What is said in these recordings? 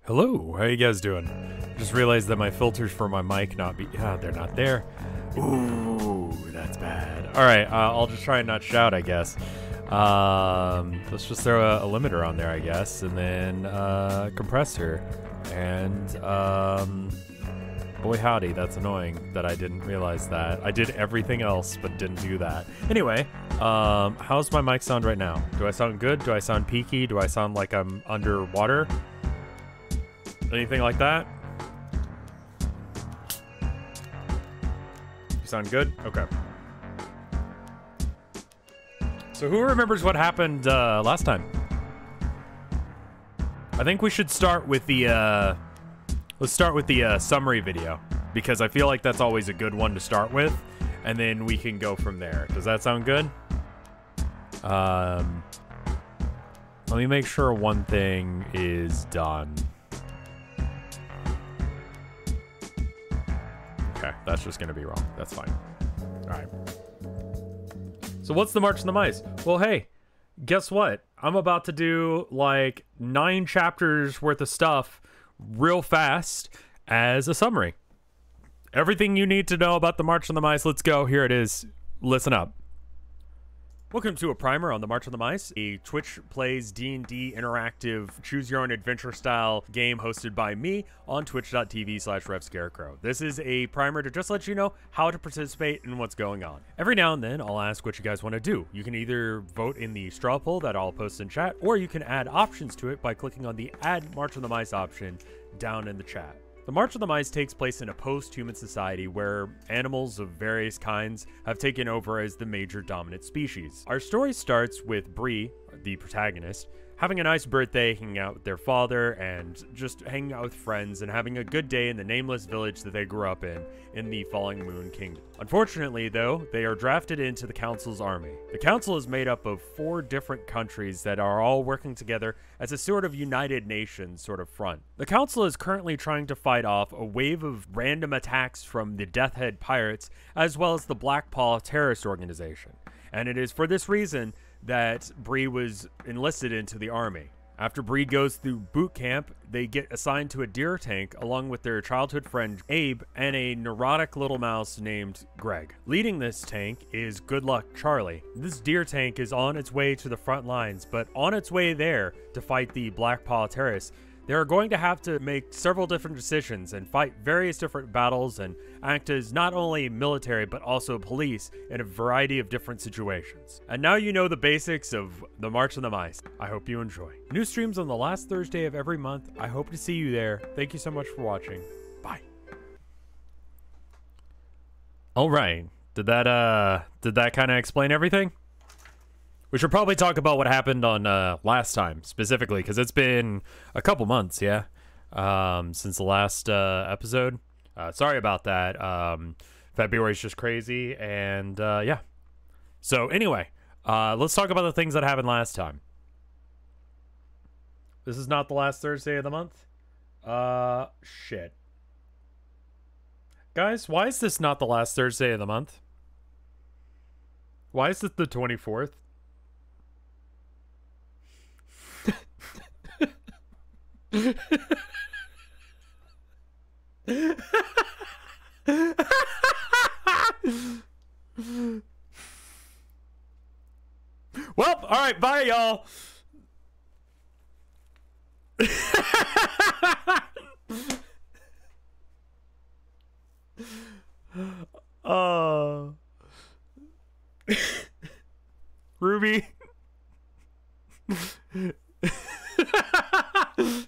Hello, how you guys doing? Just realized that my filters for my mic they're not there. Ooh, that's bad. All right, I'll just try and not shout, I guess. Let's just throw a limiter on there, I guess, and then compressor. And boy howdy, that's annoying that I didn't realize that. I did everything else but didn't do that. Anyway, how's my mic sound right now? Do I sound good? Do I sound peaky? Do I sound like I'm underwater? Anything like that? You sound good? Okay. So who remembers what happened last time? I think we should start with the let's start with the summary video, because I feel like that's always a good one to start with, and then we can go from there. Does that sound good? Let me make sure one thing is done. Okay, that's just gonna be wrong. That's fine. All right. So what's the March of the Mice? Well, hey, guess what? I'm about to do like 9 chapters worth of stuff real fast as a summary. Everything you need to know about the March of the Mice. Let's go. Here it is. Listen up. Welcome to a primer on the March of the Mice, a Twitch plays D&D interactive choose-your-own-adventure style game hosted by me on twitch.tv/RevScarecrow. This is a primer to just let you know how to participate and what's going on. Every now and then, I'll ask what you guys want to do. You can either vote in the straw poll that I'll post in chat, or you can add options to it by clicking on the Add March of the Mice option down in the chat. The March of the Mice takes place in a post-human society where animals of various kinds have taken over as the major dominant species. Our story starts with Bree, the protagonist, having a nice birthday, hanging out with their father, and just hanging out with friends and having a good day in the nameless village that they grew up in the Falling Moon Kingdom. Unfortunately, though, they are drafted into the Council's army. The Council is made up of 4 different countries that are all working together as a sort of United Nations sort of front. The Council is currently trying to fight off a wave of random attacks from the Deathhead Pirates, as well as the Black Paw terrorist organization. And it is for this reason that Bree was enlisted into the army. After Bree goes through boot camp, they get assigned to a deer tank along with their childhood friend Abe and a neurotic little mouse named Greg. Leading this tank is Good Luck Charlie. This deer tank is on its way to the front lines, but on its way there to fight the Black Paw terrorists, they are going to have to make several different decisions and fight various different battles and act as not only military but also police in a variety of different situations. And now you know the basics of the March of the Mice. I hope you enjoy. New streams on the last Thursday of every month. I hope to see you there. Thank you so much for watching. Bye. All right. Did that kind of explain everything? We should probably talk about what happened on last time, specifically, because it's been a couple months, yeah, since the last episode. Sorry about that. February's just crazy, and yeah. So anyway, let's talk about the things that happened last time. This is not the last Thursday of the month? Shit. Guys, why is this not the last Thursday of the month? Why is it the 24th? Well, all right, bye, y'all. Ruby.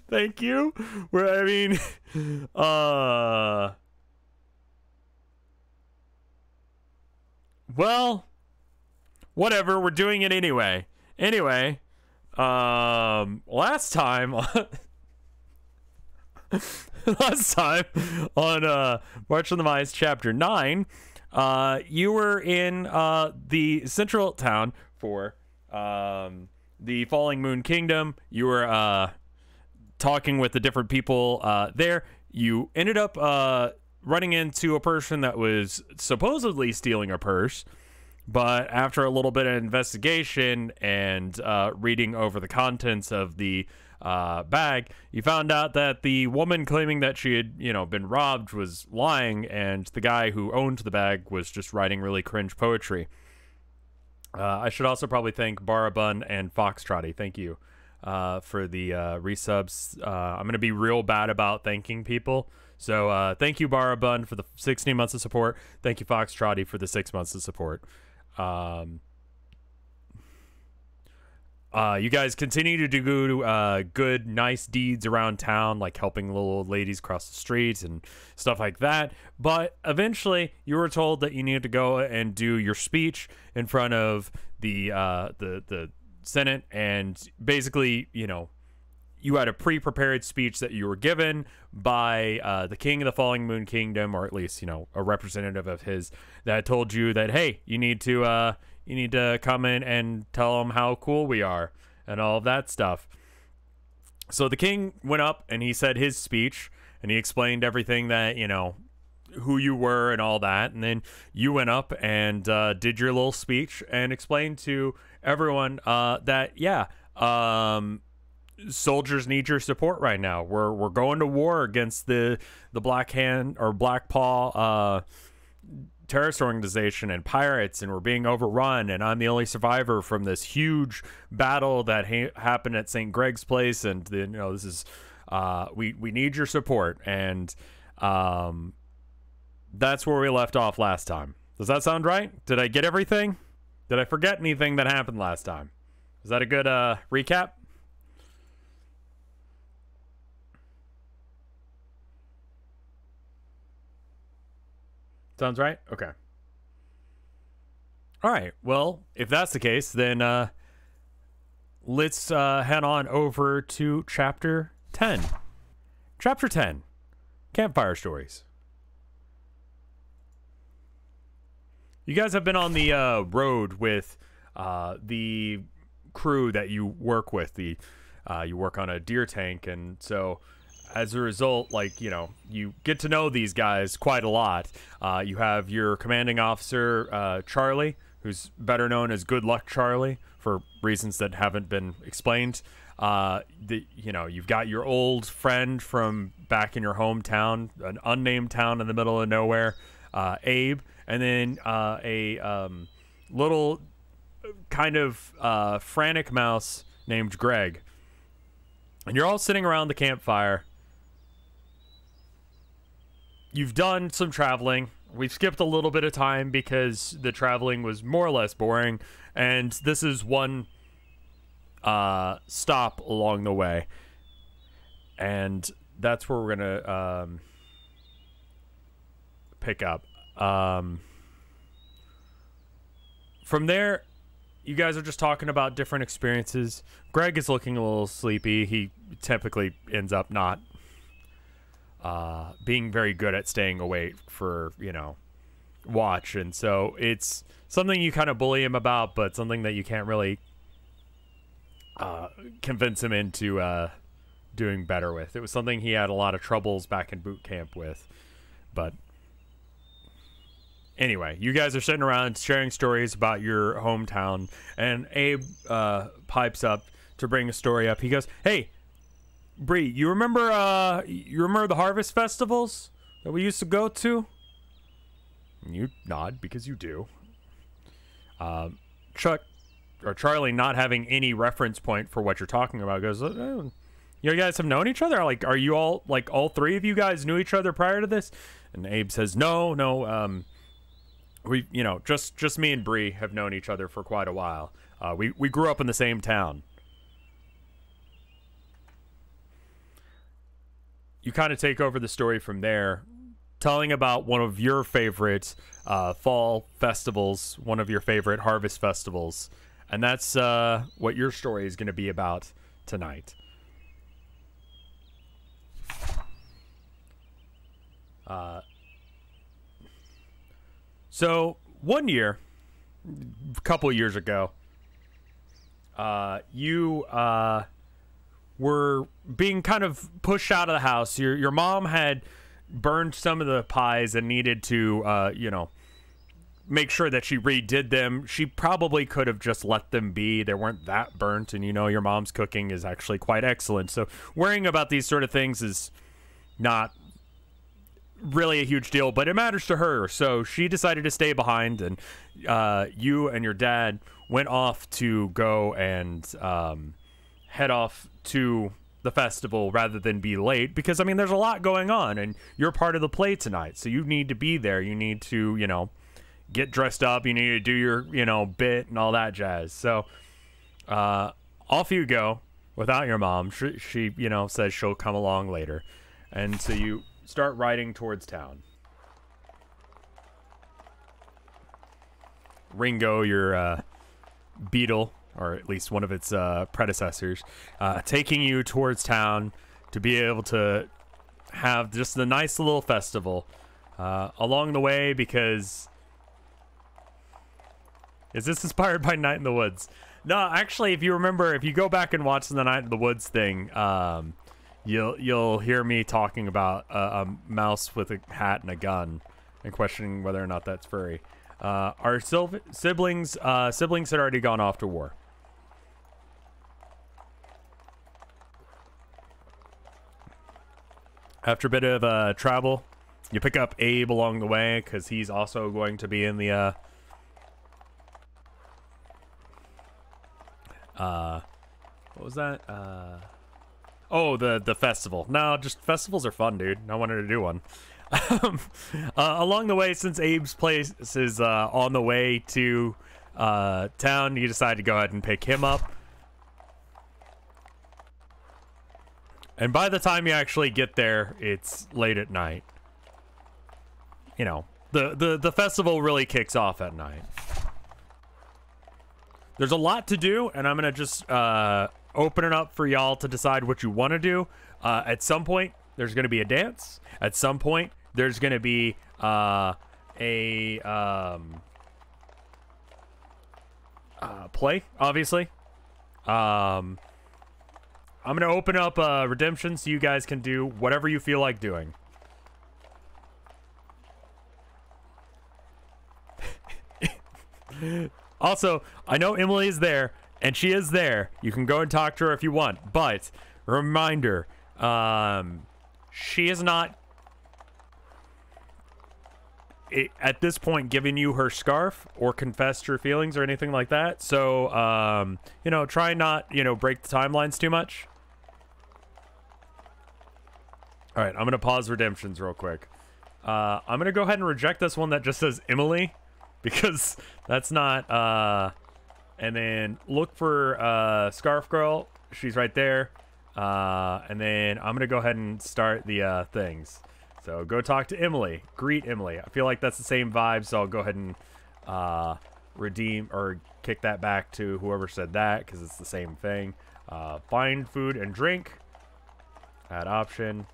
Thank you. Well, whatever, we're doing it anyway. Anyway, last time last time on March of the Mice chapter 9, you were in the central town for the Falling Moon Kingdom. You were talking with the different people there. You ended up running into a person that was supposedly stealing a purse, But after a little bit of investigation and reading over the contents of the bag, you found out that the woman claiming that she had, been robbed was lying, and the guy who owned the bag was just writing really cringe poetry. I should also probably thank Barabun and Foxtrotty. Thank you for the resubs. I'm going to be real bad about thanking people. So thank you, Barabun, for the 16 months of support. Thank you, Foxtrotty, for the 6 months of support. You guys continue to do good, nice deeds around town, like helping little old ladies cross the streets and stuff like that. But eventually, you were told that you needed to go and do your speech in front of the Senate, and basically, you had a pre-prepared speech that you were given by the king of the Falling Moon Kingdom, or at least, a representative of his, that told you that, hey, you need to come in and tell them how cool we are and all of that stuff. So the king went up and he said his speech, and he explained everything that, who you were and all that. And then you went up and did your little speech and explained to everyone that, yeah, soldiers need your support right now. We're going to war against the Black Hand or Black Paw terrorist organization and pirates, and we're being overrun, and I'm the only survivor from this huge battle that happened at St. Greg's Place, and this is we need your support. And that's where we left off last time. Does that sound right? Did I get everything? Did I forget anything that happened last time? Is that a good recap? Sounds right? Okay. All right. Well, if that's the case, then let's head on over to Chapter 10. Chapter 10. Campfire Stories. You guys have been on the road with the crew that you work with. You work on a deer tank, and so as a result, you get to know these guys quite a lot. You have your commanding officer, Charlie, who's better known as Good Luck Charlie for reasons that haven't been explained. You've got your old friend from back in your hometown, an unnamed town in the middle of nowhere, Abe, and then a little kind of frantic mouse named Greg. And you're all sitting around the campfire. You've done some traveling. We've skipped a little bit of time because the traveling was more or less boring, and this is one stop along the way, and that's where we're gonna pick up. From there, you guys are just talking about different experiences. Greg is looking a little sleepy. He typically ends up not being very good at staying awake for, watch. And so it's something you kind of bully him about, but something that you can't really convince him into doing better with. It was something he had a lot of troubles back in boot camp with. But anyway, you guys are sitting around sharing stories about your hometown, and Abe pipes up to bring a story up. He goes, "Hey, Bree, you remember the harvest festivals that we used to go to?" And you nod because you do. Chuck or Charlie, not having any reference point for what you're talking about, goes, "Oh, you guys have known each other? Like, are you all, like, all three of you guys knew each other prior to this?" And Abe says, No. We, just me and Bree have known each other for quite a while. We grew up in the same town." You kind of take over the story from there, telling about one of your favorite fall festivals, one of your favorite harvest festivals, and that's what your story is going to be about tonight. So one year, a couple years ago, you were being kind of pushed out of the house. Your mom had burned some of the pies and needed to, make sure that she redid them. She probably could have just let them be. They weren't that burnt, and you know your mom's cooking is actually quite excellent. So worrying about these sort of things is not really a huge deal, but it matters to her. So she decided to stay behind, and you and your dad went off to go and head off to the festival rather than be late, because I mean there's a lot going on and you're part of the play tonight, so you need to be there. You need to, you know, get dressed up, you need to do your, you know, bit and all that jazz. So off you go without your mom. She you know, says she'll come along later, and so you start riding towards town. Ringo, your beetle, or at least one of its predecessors, taking you towards town to be able to have just a nice little festival along the way, because... Is this inspired by Night in the Woods? No, actually, if you remember, if you go back and watch the Night in the Woods thing, you'll hear me talking about a mouse with a hat and a gun and questioning whether or not that's furry. Our siblings had already gone off to war. After a bit of travel, you pick up Abe along the way, because he's also going to be in the what was that? Oh, the festival. No, just festivals are fun, dude. I wanted to do one. Along the way, since Abe's place is on the way to town, you decide to go ahead and pick him up. And by the time you actually get there, it's late at night. You know, the festival really kicks off at night. There's a lot to do, and I'm going to just open it up for y'all to decide what you want to do. At some point, there's going to be a dance. At some point, there's going to be a play, obviously. I'm going to open up Redemption so you guys can do whatever you feel like doing. Also, I know Emily is there, and she is there. You can go and talk to her if you want. But, reminder, she is not, at this point, giving you her scarf or confessed her feelings or anything like that. So, you know, try not, you know, break the timelines too much. All right, I'm going to pause Redemptions real quick. I'm going to go ahead and reject this one that just says Emily, because that's not, and then look for Scarf Girl. She's right there. And then I'm going to go ahead and start the things. So go talk to Emily. Greet Emily. I feel like that's the same vibe, so I'll go ahead and redeem or kick that back to whoever said that, because it's the same thing. Find food and drink. Add option.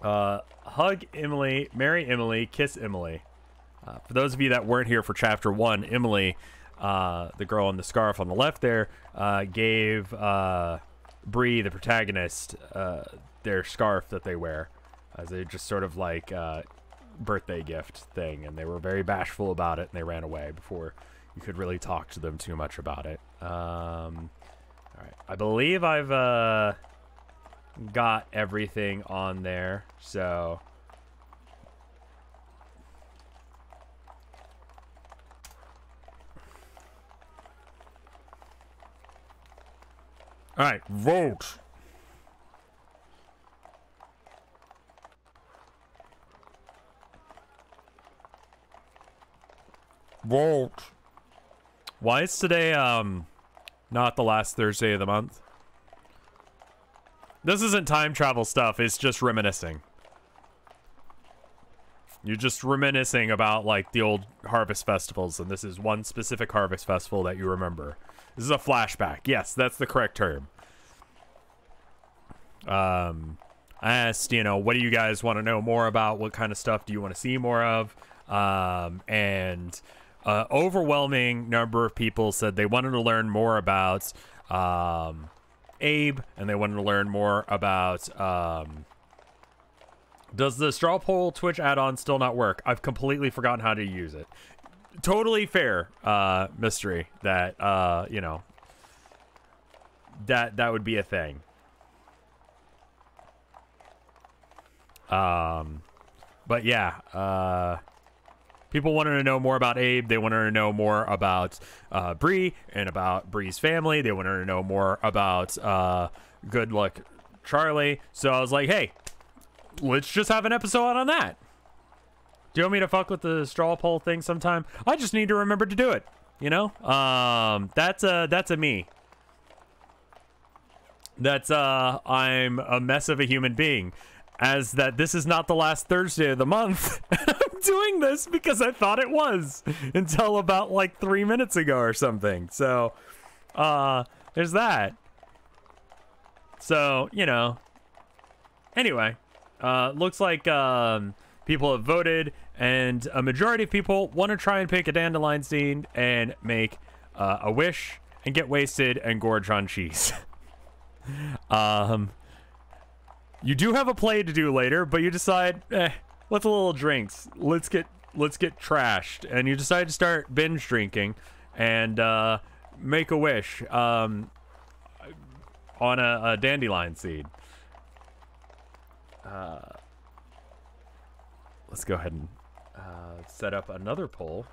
Hug Emily. Marry Emily. Kiss Emily. For those of you that weren't here for Chapter 1, Emily, the girl in the scarf on the left there, gave Bree, the protagonist, their scarf that they wear as a just sort of like birthday gift thing, and they were very bashful about it, and they ran away before you could really talk to them too much about it. All right, I believe I've got everything on there, so... All right, vote. Vote. Why is today not the last Thursday of the month? This isn't time travel stuff, it's just reminiscing. You're just reminiscing about like the old harvest festivals, and this is one specific harvest festival that you remember. This is a flashback. Yes, that's the correct term. I asked, you know, what do you guys want to know more about? What kind of stuff do you want to see more of? And overwhelming number of people said they wanted to learn more about Abe, and they wanted to learn more about does the straw poll Twitch add-on still not work? I've completely forgotten how to use it. totally fair mystery that you know, that would be a thing. But yeah, people wanted to know more about Abe. They wanted to know more about Bree and about Bree's family. They wanted to know more about Good Luck Charlie. So I was like, hey, let's just have an episode on that. Do you want me to fuck with the straw poll thing sometime? I just need to remember to do it. You know, that's a me. That's I'm a mess of a human being. As that this is not the last Thursday of the month. I'm doing this because I thought it was until about like 3 minutes ago or something. So there's that. So, you know, anyway, looks like people have voted, and a majority of people want to try and pick a dandelion seed and make a wish and get wasted and gorge on cheese. You do have a play to do later, but you decide, let's a little drinks. Let's get trashed, and you decide to start binge drinking and make a wish on a dandelion seed. Let's go ahead and set up another poll.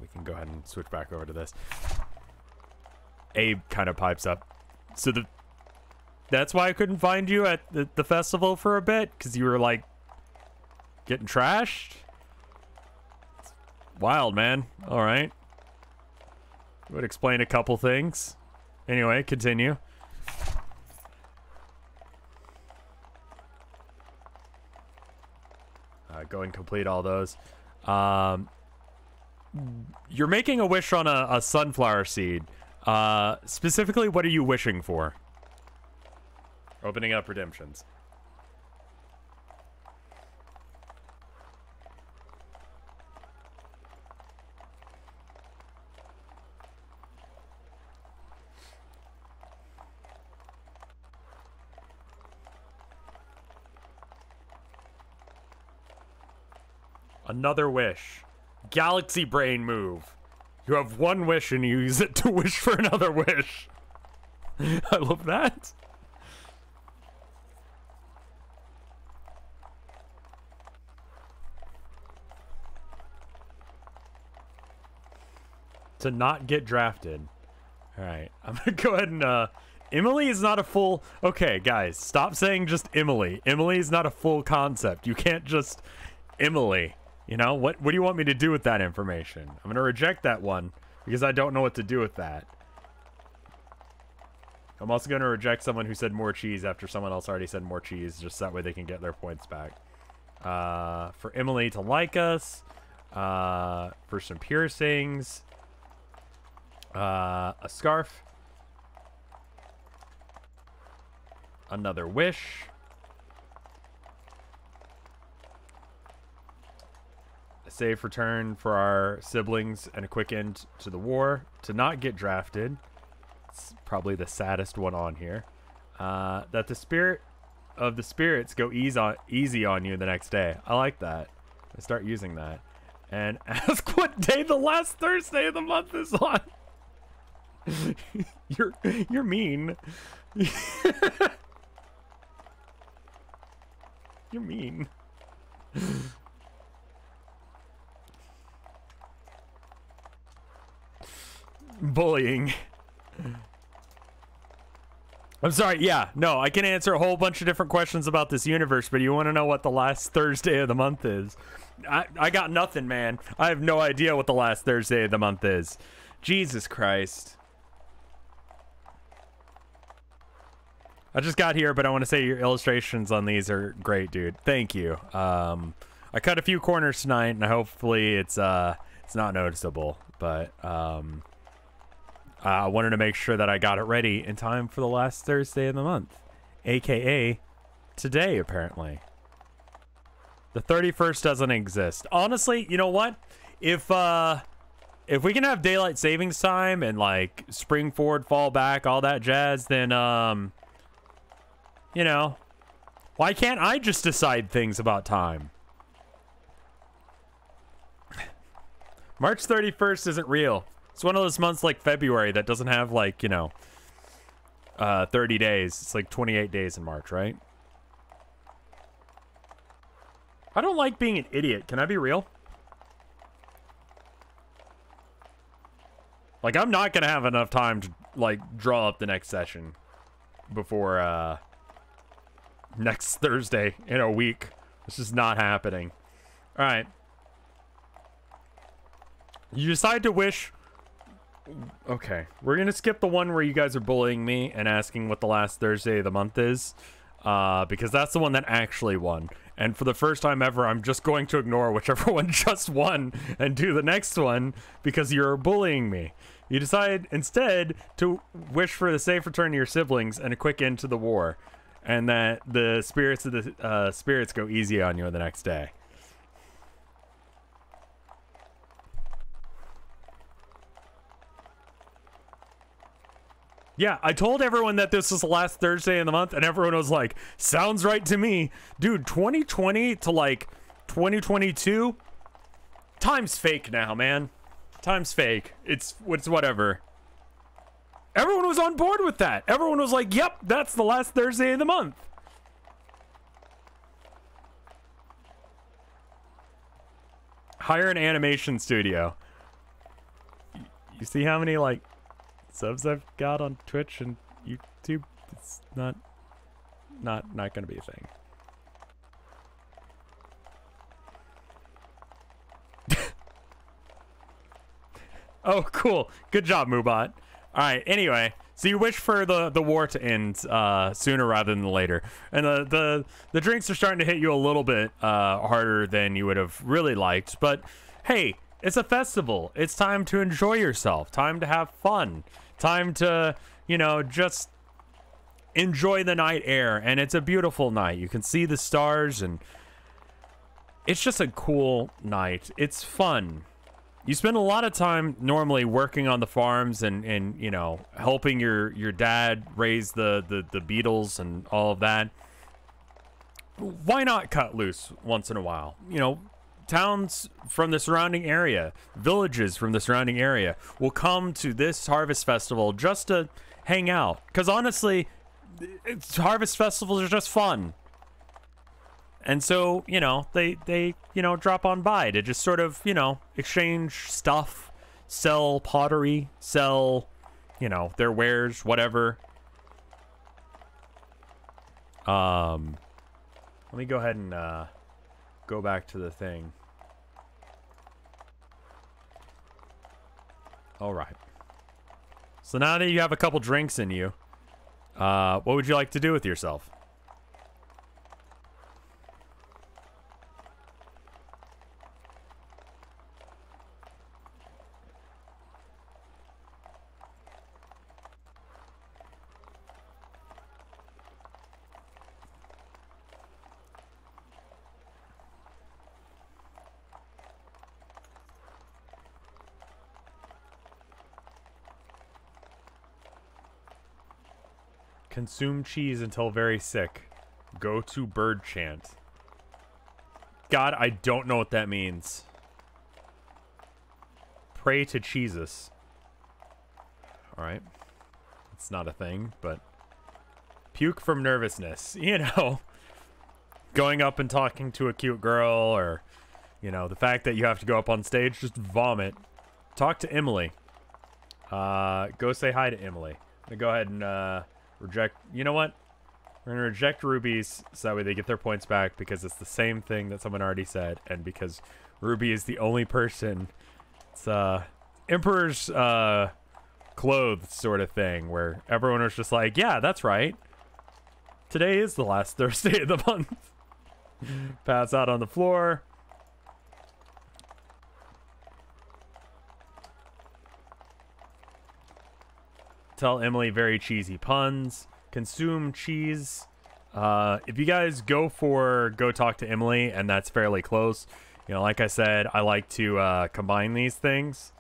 We can go ahead and switch back over to this. Abe kind of pipes up. So that's why I couldn't find you at the festival for a bit, because you were like getting trashed. It's wild, man. All right. Would explain a couple things. Anyway, continue. Go and complete all those. You're making a wish on a sunflower seed. Specifically, what are you wishing for? Opening up redemptions. Another wish. Galaxy brain move. You have one wish and you use it to wish for another wish. I love that. To not get drafted. Alright, I'm gonna go ahead and Emily is not a full... Okay, guys, stop saying just Emily. Emily is not a full concept. You can't just... Emily. You know, what do you want me to do with that information? I'm going to reject that one because I don't know what to do with that. I'm also going to reject someone who said more cheese after someone else already said more cheese, just that way they can get their points back. For Emily to like us, for some piercings, a scarf, another wish, safe return for our siblings, and a quick end to the war, to not get drafted. It's probably the saddest one on here. That the spirit of the spirits go easy on you the next day. I like that. I start using that. And ask what day the last Thursday of the month is on. You're mean. You're mean. Bullying. I'm sorry, yeah, no, I can answer a whole bunch of different questions about this universe, but you want to know what the last Thursday of the month is? I got nothing, man. I have no idea what the last Thursday of the month is. Jesus Christ. I just got here, but I want to say your illustrations on these are great, dude. Thank you. I cut a few corners tonight, and hopefully it's not noticeable, but I wanted to make sure that I got it ready in time for the last Thursday of the month, aka today, apparently. The 31st doesn't exist. Honestly, you know what? If we can have daylight savings time and like spring forward, fall back, all that jazz, then You know, why can't I just decide things about time? March 31st isn't real. It's one of those months like February that doesn't have, like, you know, 30 days. It's like 28 days in March, right? I don't like being an idiot. Can I be real? Like, I'm not going to have enough time to, like, draw up the next session before, next Thursday in a week. It's just not happening. All right. You decide to wish... Okay. We're going to skip the one where you guys are bullying me and asking what the last Thursday of the month is. Because that's the one that actually won. And for the first time ever, I'm just going to ignore whichever one just won and do the next one because you're bullying me. You decide instead to wish for the safe return of your siblings and a quick end to the war, and that the spirits of the spirits go easy on you the next day. Yeah, I told everyone that this was the last Thursday in the month, and everyone was like, sounds right to me. Dude, 2020 to, like, 2022? Time's fake now, man. Time's fake. It's whatever. Everyone was on board with that. Everyone was like, yep, that's the last Thursday of the month. Hire an animation studio. You see how many, like, subs I've got on Twitch and YouTube? It's not gonna be a thing. Oh, cool. Good job, Moobot. Alright, anyway. So you wish for the war to end sooner rather than later. And the drinks are starting to hit you a little bit harder than you would have really liked. But, hey, it's a festival. It's time to enjoy yourself. Time to have fun. Time to, you know, just enjoy the night air. And it's a beautiful night. You can see the stars, and it's just a cool night. It's fun. You spend a lot of time normally working on the farms and you know, helping your dad raise the beetles and all of that. Why not cut loose once in a while? You know, towns from the surrounding area, villages from the surrounding area will come to this harvest festival just to hang out. Because honestly, harvest festivals are just fun. And so, you know, they you know, drop on by to just sort of, you know, exchange stuff, sell pottery, sell, you know, their wares, whatever. Let me go ahead and go back to the thing. All right. So now that you have a couple drinks in you, what would you like to do with yourself? Consume cheese until very sick. Go to bird chant. God, I don't know what that means. Pray to Jesus. Alright. It's not a thing, but... Puke from nervousness. You know. Going up and talking to a cute girl, or... You know, the fact that you have to go up on stage, just vomit. Talk to Emily. Go say hi to Emily. I'm gonna go ahead and, reject. You know what? We're gonna reject Rubies so that way they get their points back, because it's the same thing that someone already said, and because Ruby is the only person. It's Emperor's clothes sort of thing, where everyone was just like, yeah, that's right. Today is the last Thursday of the month. Pass out on the floor. Tell Emily very cheesy puns. Consume cheese. If you guys go talk to Emily, and that's fairly close, you know, like I said, I like to combine these things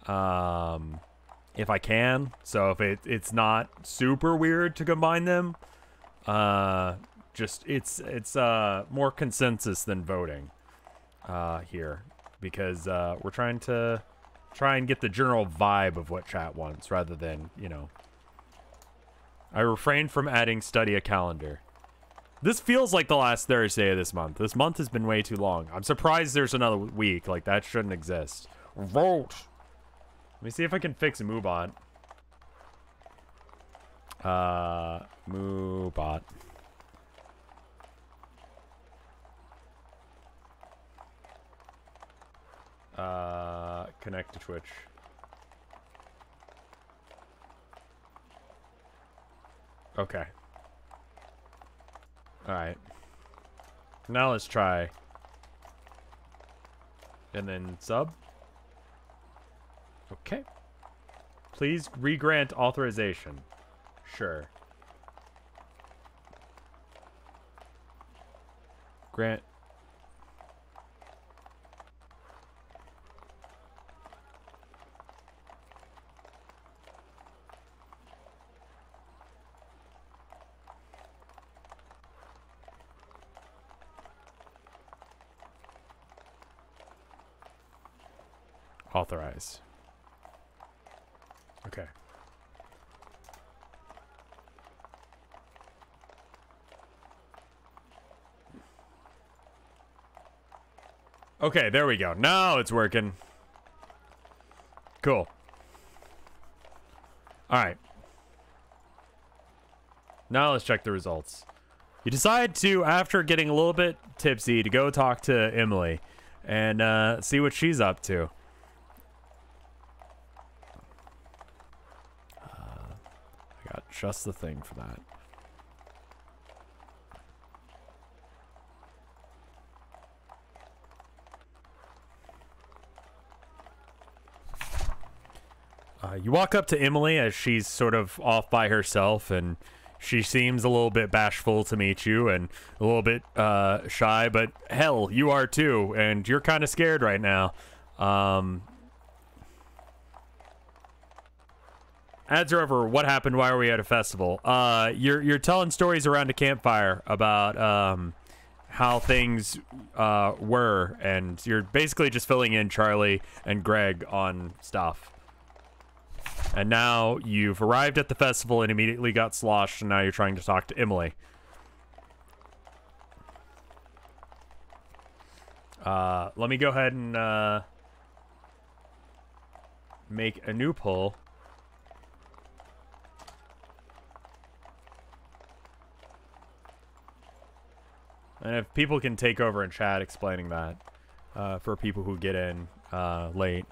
if I can. So if it's not super weird to combine them, Just it's more consensus than voting here, because we're trying to get the general vibe of what chat wants rather than, you know. I refrain from adding study a calendar. This feels like the last Thursday of this month. This month has been way too long. I'm surprised there's another week. Like, that shouldn't exist. Vote. Let me see if I can fix Moobot. Moobot. Connect to Twitch. Okay. Alright. Now let's try. And then sub. Okay. Please re-grant authorization. Sure. Grant. Authorize. Okay. Okay, there we go. Now it's working. Cool. Alright. Now let's check the results. You decide to, after getting a little bit tipsy, to go talk to Emily and see what she's up to. I got just the thing for that. You walk up to Emily as she's sort of off by herself, and she seems a little bit bashful to meet you and a little bit shy, but hell, you are too, and you're kind of scared right now. Ads are over. What happened? Why are we at a festival? You're telling stories around a campfire about how things were, and you're basically just filling in Charlie and Greg on stuff. And now you've arrived at the festival and immediately got sloshed, and now you're trying to talk to Emily. Let me go ahead and make a new poll. And if people can take over in chat explaining that for people who get in late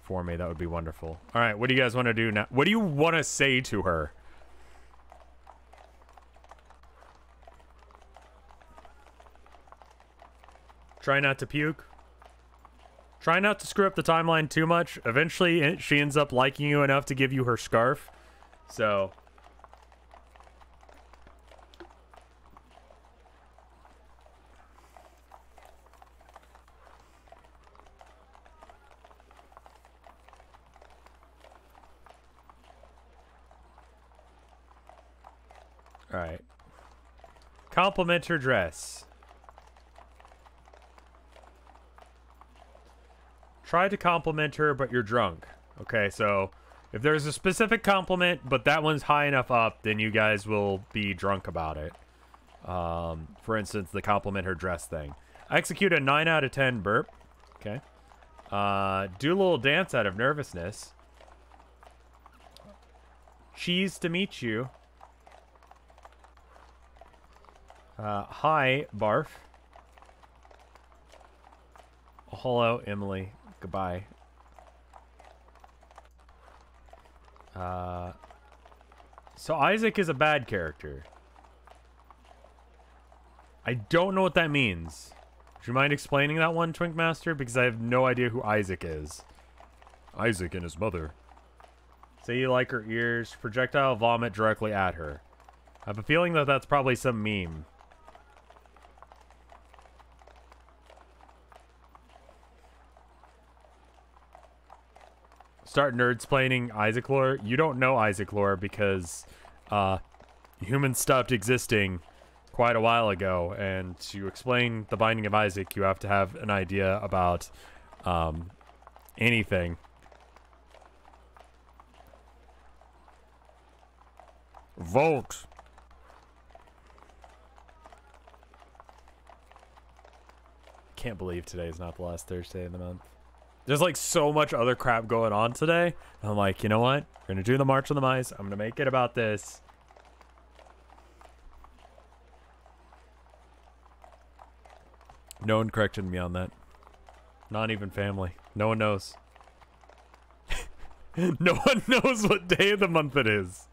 for me, that would be wonderful. All right, what do you guys want to do now? What do you want to say to her? Try not to puke. Try not to screw up the timeline too much. Eventually, she ends up liking you enough to give you her scarf. So... Alright. Compliment her dress. Try to compliment her, but you're drunk. Okay, so if there's a specific compliment, but that one's high enough up, then you guys will be drunk about it. For instance, the compliment her dress thing. Execute a 9 out of 10 burp. Okay. Do a little dance out of nervousness. Cheese to meet you. Hi, barf. Hello, Emily. Goodbye. So Isaac is a bad character. I don't know what that means. Would you mind explaining that one, Twinkmaster? Because I have no idea who Isaac is. Isaac and his mother. Say you like her ears. Projectile vomit directly at her. I have a feeling that that's probably some meme. Start nerdsplaining Isaac lore. You don't know Isaac lore because humans stopped existing quite a while ago, and to explain the Binding of Isaac, you have to have an idea about anything. Vote. Can't believe today is not the last Thursday of the month. There's like so much other crap going on today. I'm like, you know what? We're gonna do the March of the Mice. I'm gonna make it about this. No one corrected me on that. Not even family. No one knows. No one knows what day of the month it is.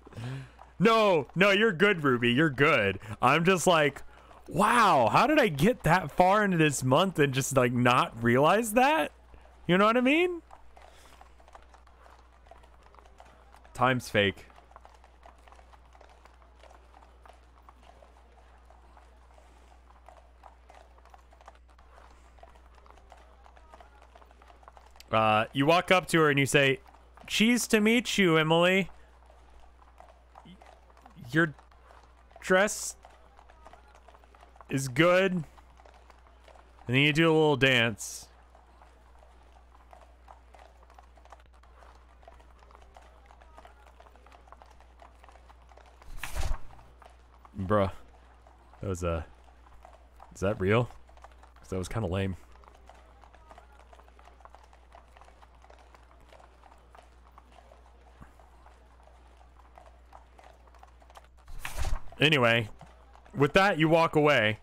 No, you're good, Ruby. You're good. I'm just like, wow, how did I get that far into this month and just like not realize that? You know what I mean? Time's fake. You walk up to her and you say, "Cheese to meet you, Emily. Your dress is good." And then you do a little dance. Bruh. That was is that real? 'Cause that was kind of lame. Anyway, with that, you walk away.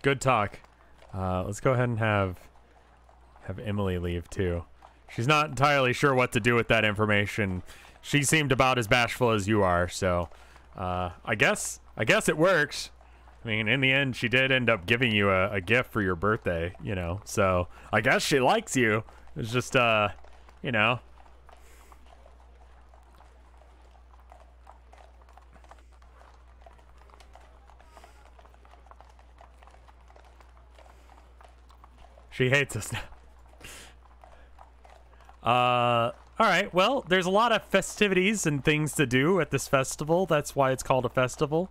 Good talk. Let's go ahead and have Emily leave too. She's not entirely sure what to do with that information. She seemed about as bashful as you are, so I guess it works. I mean, in the end, she did end up giving you a gift for your birthday, you know, so I guess she likes you. It's just, you know. She hates us now. Alright, well, there's a lot of festivities and things to do at this festival. That's why it's called a festival.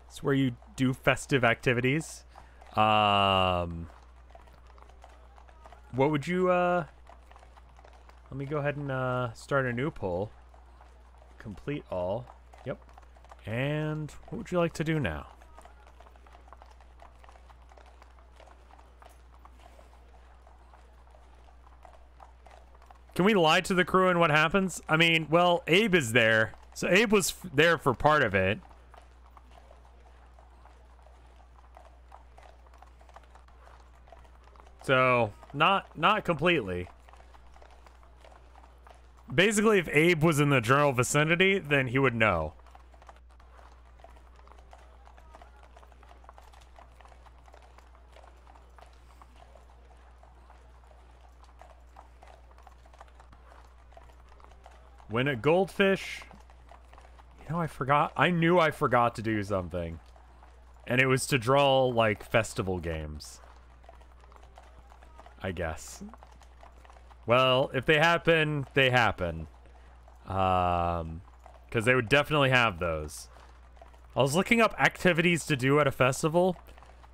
It's where you do festive activities. What would you, let me go ahead and, start a new poll. Complete all. Yep. And what would you like to do now? Can we lie to the crew and what happens? I mean, well, Abe is there. So Abe was there for part of it. So, not completely. Basically, if Abe was in the general vicinity, then he would know. Win a goldfish. You know, I forgot. I knew I forgot to do something. And it was to draw, like, festival games. I guess. Well, if they happen, they happen. Because they would definitely have those. I was looking up activities to do at a festival.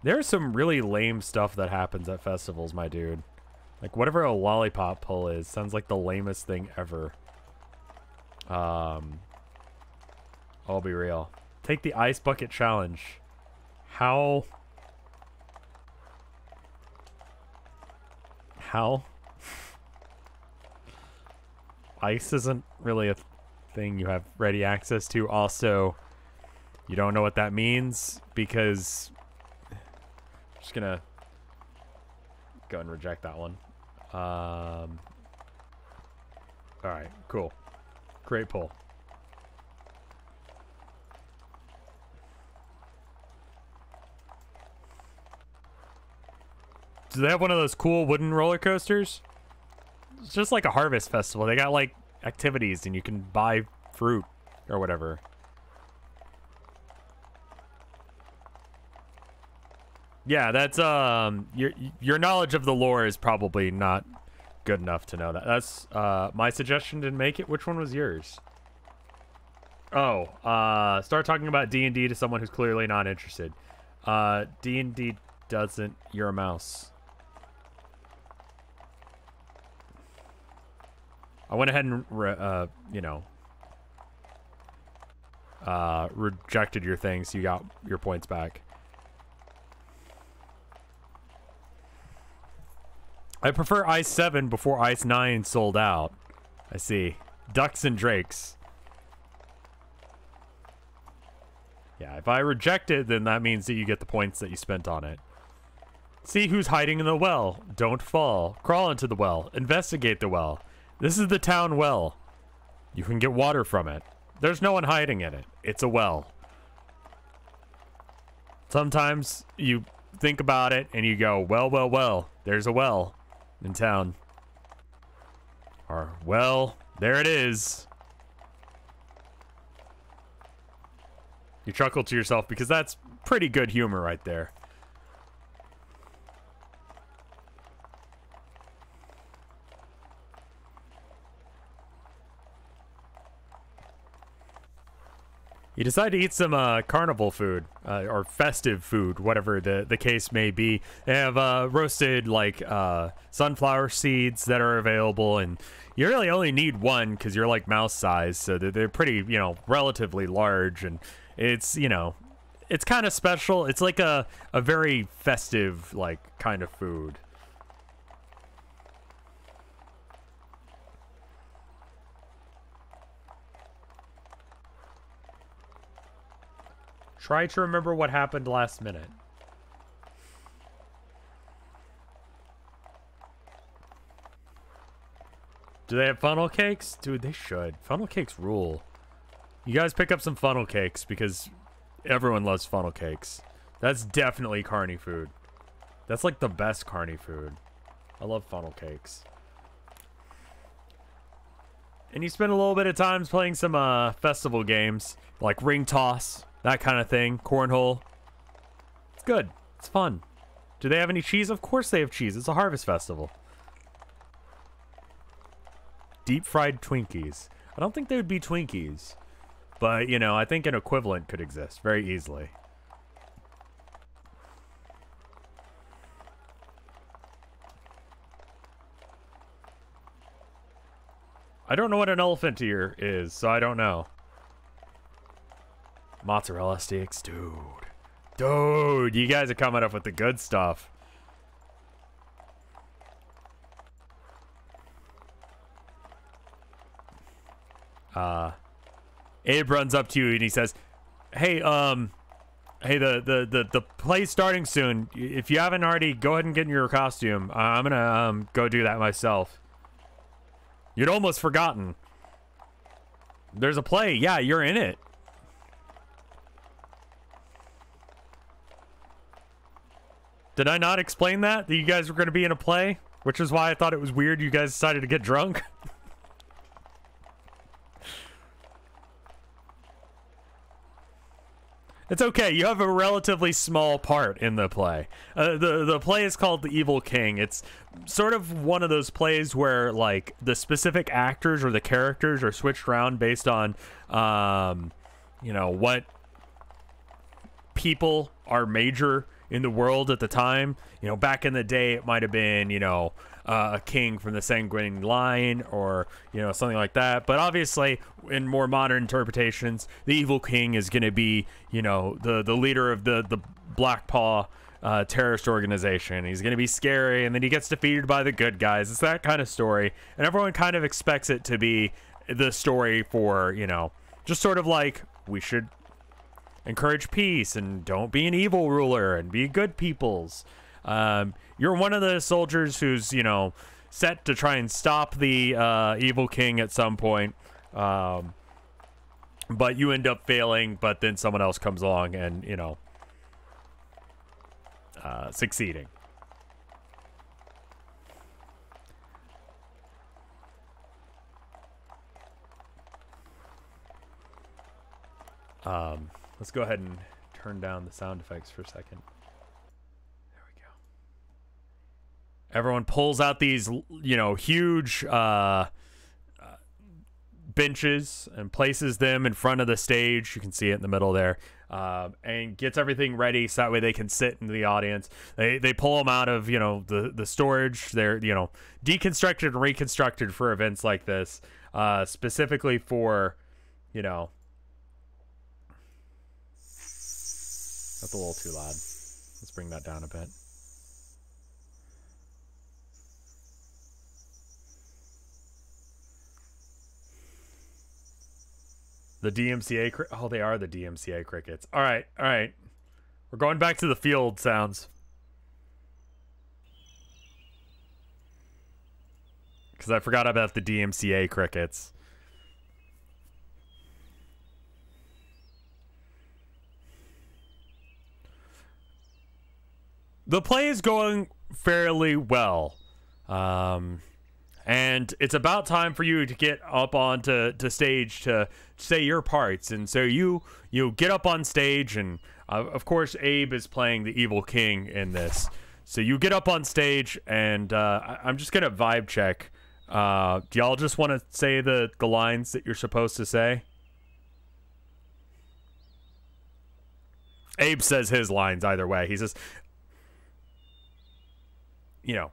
There's some really lame stuff that happens at festivals, my dude. Like, whatever a lollipop pull is, sounds like the lamest thing ever. I'll be real. Take the ice bucket challenge. How? Ice isn't really a thing you have ready access to. Also, you don't know what that means because I'm just gonna go and reject that one. Alright, cool. Great pull. Do they have one of those cool wooden roller coasters? It's just like a harvest festival. They got like activities and you can buy fruit or whatever. Yeah, that's your knowledge of the lore is probably not good enough to know that. That's my suggestion to make it. Which one was yours? Oh, start talking about D&D to someone who's clearly not interested. D&D doesn't. You're a mouse. I went ahead and you know, rejected your thing, so you got your points back. I prefer Ice 7 before Ice 9 sold out. I see. Ducks and Drakes. Yeah, if I reject it, then that means that you get the points that you spent on it. See who's hiding in the well. Don't fall. Crawl into the well. Investigate the well. This is the town well. You can get water from it. There's no one hiding in it. It's a well. Sometimes you think about it and you go, well, well, well, there's a well in town. Or, well, there it is. You chuckle to yourself because that's pretty good humor right there. You decide to eat some carnival food, or festive food, whatever the case may be. They have roasted, like, sunflower seeds that are available, and you really only need one because you're, like, mouse size, so they're pretty, you know, relatively large, and it's, you know, it's kind of special. It's like a very festive, like, kind of food. Try to remember what happened last minute. Do they have funnel cakes? Dude, they should. Funnel cakes rule. You guys pick up some funnel cakes because everyone loves funnel cakes. That's definitely carny food. That's like the best carny food. I love funnel cakes. And you spend a little bit of time playing some festival games like ring toss. That kind of thing. Cornhole. It's good. It's fun. Do they have any cheese? Of course they have cheese. It's a harvest festival. Deep fried Twinkies. I don't think they would be Twinkies. But, you know, I think an equivalent could exist very easily. I don't know what an elephant ear is, so I don't know. Mozzarella sticks, dude. Dude, you guys are coming up with the good stuff. Abe runs up to you and he says, "Hey, hey, the play's starting soon. If you haven't already, go ahead and get in your costume. I'm gonna go do that myself." You'd almost forgotten. There's a play. Yeah, you're in it. Did I not explain that you guys were going to be in a play? Which is why I thought it was weird you guys decided to get drunk. It's okay. You have a relatively small part in the play. The play is called The Evil King. It's sort of one of those plays where, like, the specific actors or the characters are switched around based on, you know, what people are major in the world at the time. You know, back in the day, it might have been, you know, a king from the Sanguine line or, you know, something like that. But obviously, in more modern interpretations, the evil king is going to be, you know, the leader of the Black Paw terrorist organization. He's going to be scary, and then he gets defeated by the good guys. It's that kind of story. And everyone kind of expects it to be the story for, you know, just sort of like, we should encourage peace and don't be an evil ruler and be good peoples. You're one of the soldiers who's, you know, set to try and stop the evil king at some point, but you end up failing, but then someone else comes along and, you know, succeeding. Let's go ahead and turn down the sound effects for a second. Everyone pulls out these, you know, huge benches and places them in front of the stage. You can see it in the middle there. And gets everything ready so that way they can sit in the audience. They pull them out of, you know, the storage. They're, you know, deconstructed and reconstructed for events like this, specifically for, you know, that's a little too loud. Let's bring that down a bit. The DMCA, oh, they are the DMCA crickets. All right, all right. We're going back to the field sounds. Because I forgot about the DMCA crickets. The play is going fairly well. And it's about time for you to get up onto stage to say your parts. And so you get up on stage, and of course Abe is playing the evil king in this. So you get up on stage, and I'm just gonna vibe check. Do y'all just want to say the lines that you're supposed to say? Abe says his lines either way. He says, you know,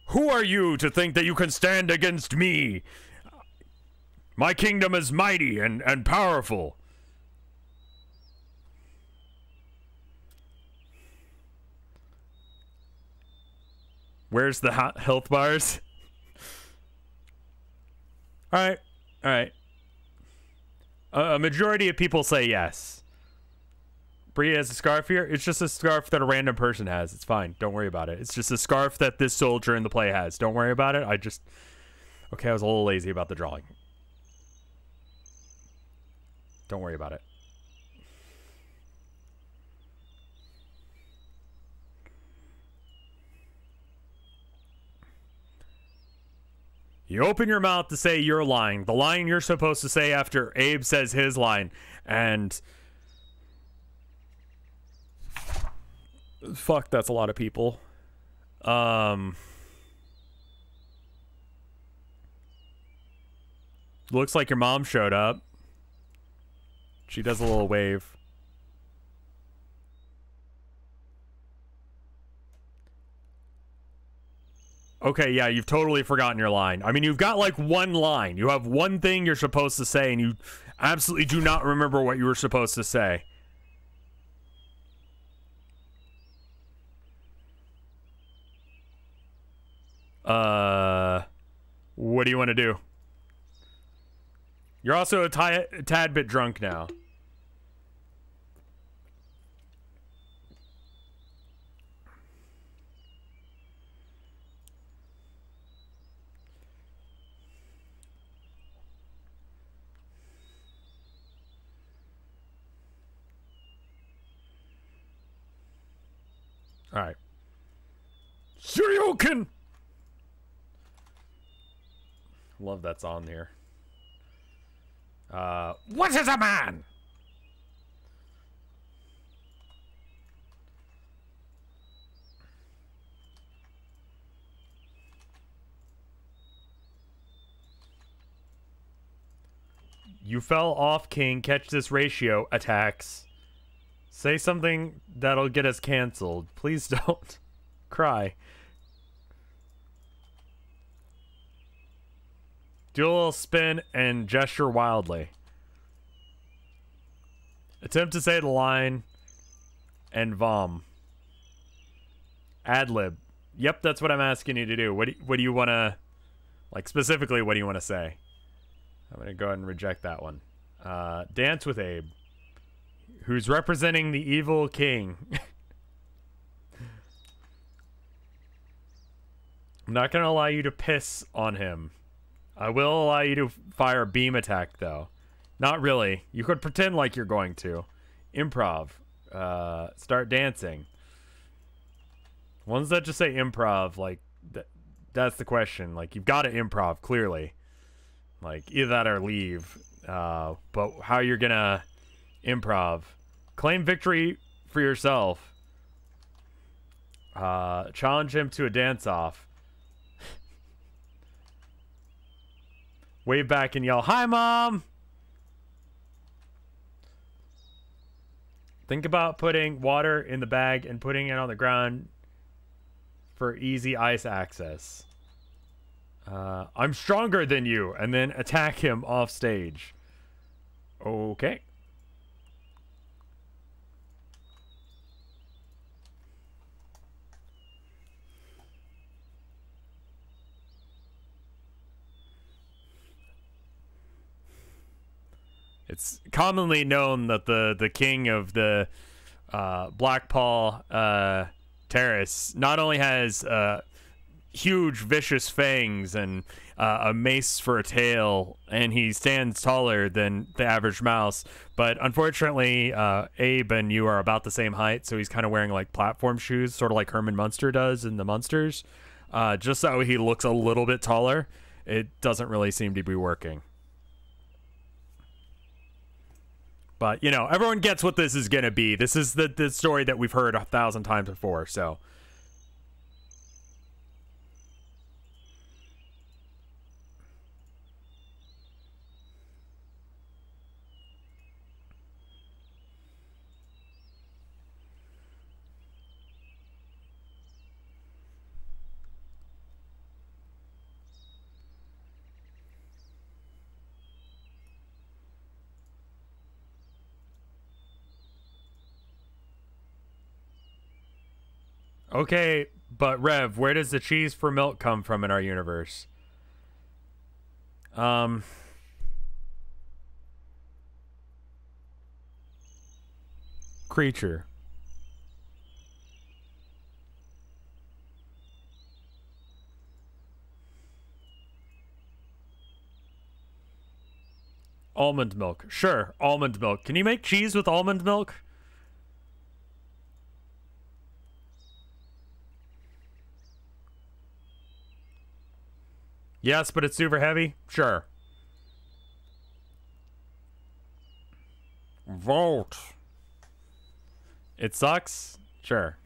"Who are you to think that you can stand against me? My kingdom is mighty and powerful." Where's the health bars? All right, all right. A majority of people say yes. Bria has a scarf here. It's just a scarf that a random person has. It's fine. Don't worry about it. It's just a scarf that this soldier in the play has. Don't worry about it. Okay, I was a little lazy about the drawing. Don't worry about it. You open your mouth to say your line. The line you're supposed to say after Abe says his line. And fuck, that's a lot of people. Looks like your mom showed up. She does a little wave. Okay, yeah, you've totally forgotten your line. I mean, you've got like one line. You have one thing you're supposed to say, and you absolutely do not remember what you were supposed to say. What do you want to do? You're also a tad bit drunk now. All right. Shoryuken! Love that's on there. What is a man? You fell off, King. Catch this ratio. Attacks. Say something that'll get us canceled. Please don't cry. Do a little spin and gesture wildly. Attempt to say the line and vom. Ad-lib. Yep, that's what I'm asking you to do. What do you want to... Like, specifically, what do you want to say? I'm going to go ahead and reject that one. Dance with Abe. Who's representing the evil king. I'm not going to allow you to piss on him. I will allow you to fire a beam attack, though. Not really. You could pretend like you're going to. Improv. Start dancing. Ones that just say improv, like, that's the question. Like, you've got to improv, clearly. Like, either that or leave. But how you're gonna improv. Claim victory for yourself. Challenge him to a dance-off. Wave back and yell, "Hi, Mom!" Think about putting water in the bag and putting it on the ground for easy ice access. I'm stronger than you, and then attack him off stage. Okay. It's commonly known that the king of the Blackpaw Terrace not only has huge vicious fangs and a mace for a tail, and he stands taller than the average mouse, but unfortunately Abe and you are about the same height, so he's kind of wearing like platform shoes, sort of like Herman Munster does in the Munsters, just so he looks a little bit taller. It doesn't really seem to be working. But, you know, everyone gets what this is going to be. This is the story that we've heard 1,000 times before, so. Okay, but Rev, where does the cheese for milk come from in our universe? Creature. Almond milk. Sure, almond milk. Can you make cheese with almond milk? Yes, but it's super heavy? Sure. Vote. It sucks? Sure.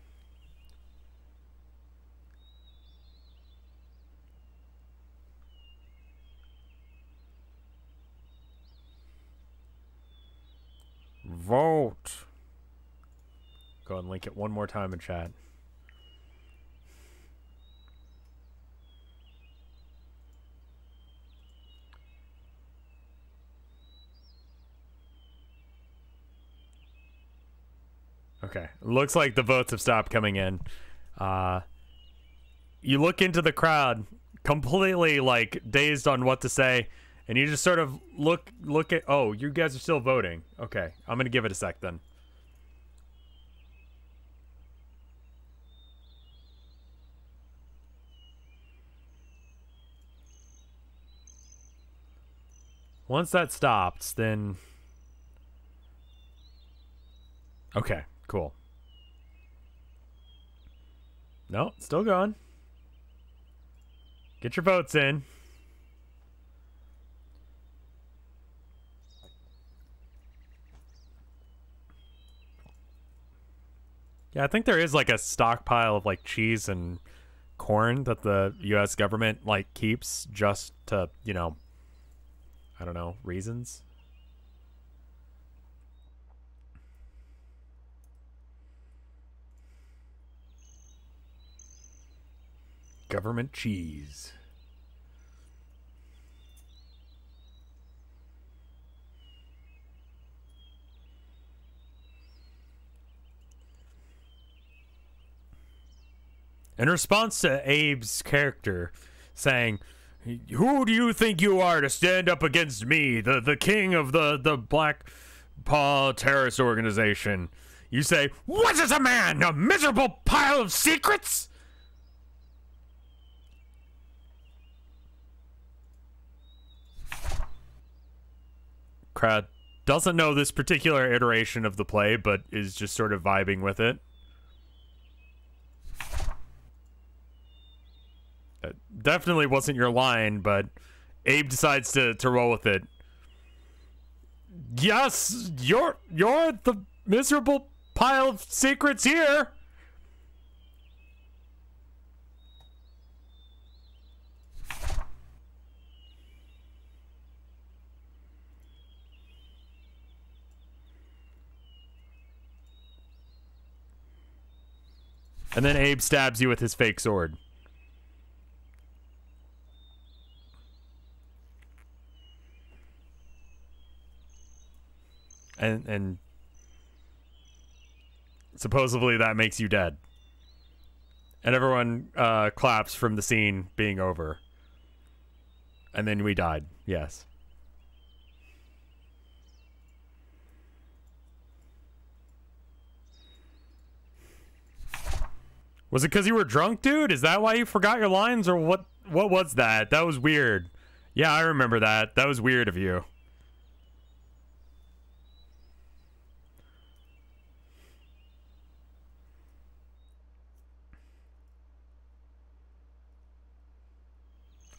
Vote. Go ahead and link it one more time in chat. Okay, looks like the votes have stopped coming in. You look into the crowd, completely like dazed on what to say, and you just sort of look at. Oh, you guys are still voting. Okay, I'm gonna give it a sec then. Once that stops, then. Okay. Cool. No, still going. Get your votes in. Yeah, I think there is like a stockpile of like cheese and corn that the US government like keeps just to, you know, I don't know, reasons. Government cheese. In response to Abe's character saying, "Who do you think you are to stand up against me, the king of the Black Paw Terrorist Organization?" You say, "What is a man? A miserable pile of secrets?" Crowd doesn't know this particular iteration of the play, but is just sort of vibing with it. That definitely wasn't your line, but Abe decides to roll with it. Yes, you're the miserable pile of secrets here. And then Abe stabs you with his fake sword. And supposedly that makes you dead. And everyone claps from the scene being over. And then we died. Yes. Was it because you were drunk, dude? Is that why you forgot your lines, or what? What was that? That was weird. Yeah, I remember that. That was weird of you.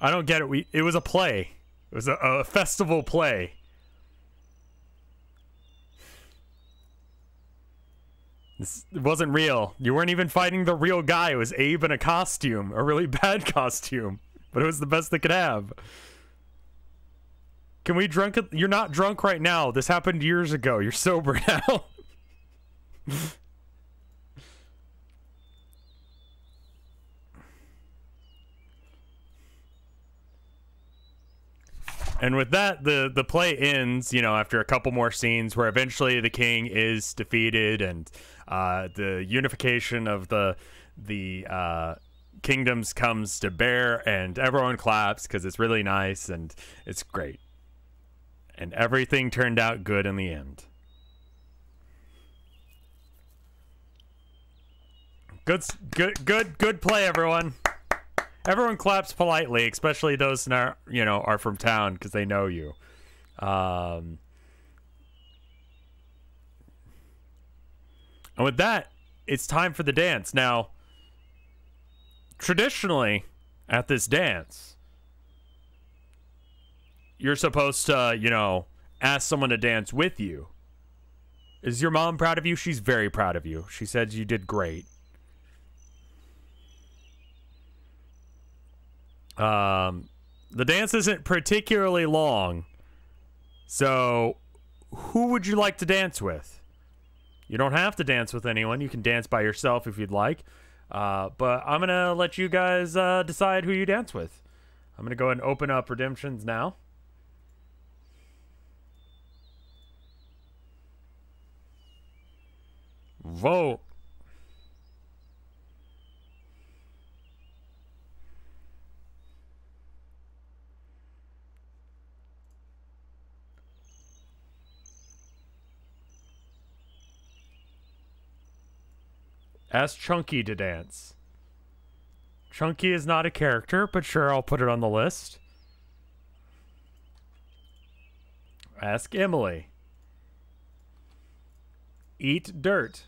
I don't get it. It was a play. It was a festival play. It wasn't real. You weren't even fighting the real guy. It was Abe in a costume. A really bad costume. But it was the best they could have. Can we drunk it? You're not drunk right now. This happened years ago. You're sober now. And with that, the play ends, you know, after a couple more scenes where eventually the king is defeated and the unification of the kingdoms comes to bear, and everyone claps because it's really nice and it's great. And everything turned out good in the end. Good play, everyone. Everyone claps politely, especially those that are from town because they know you. And with that, it's time for the dance. Now, traditionally, at this dance, you're supposed to, ask someone to dance with you. Is your mom proud of you? She's very proud of you. She said you did great. The dance isn't particularly long, so who would you like to dance with? You don't have to dance with anyone. You can dance by yourself if you'd like, but I'm gonna let you guys decide who you dance with. I'm gonna go ahead and open up redemptions now. Vote. Ask Chunky to dance. Chunky is not a character, but sure, I'll put it on the list. Ask Emily. Eat dirt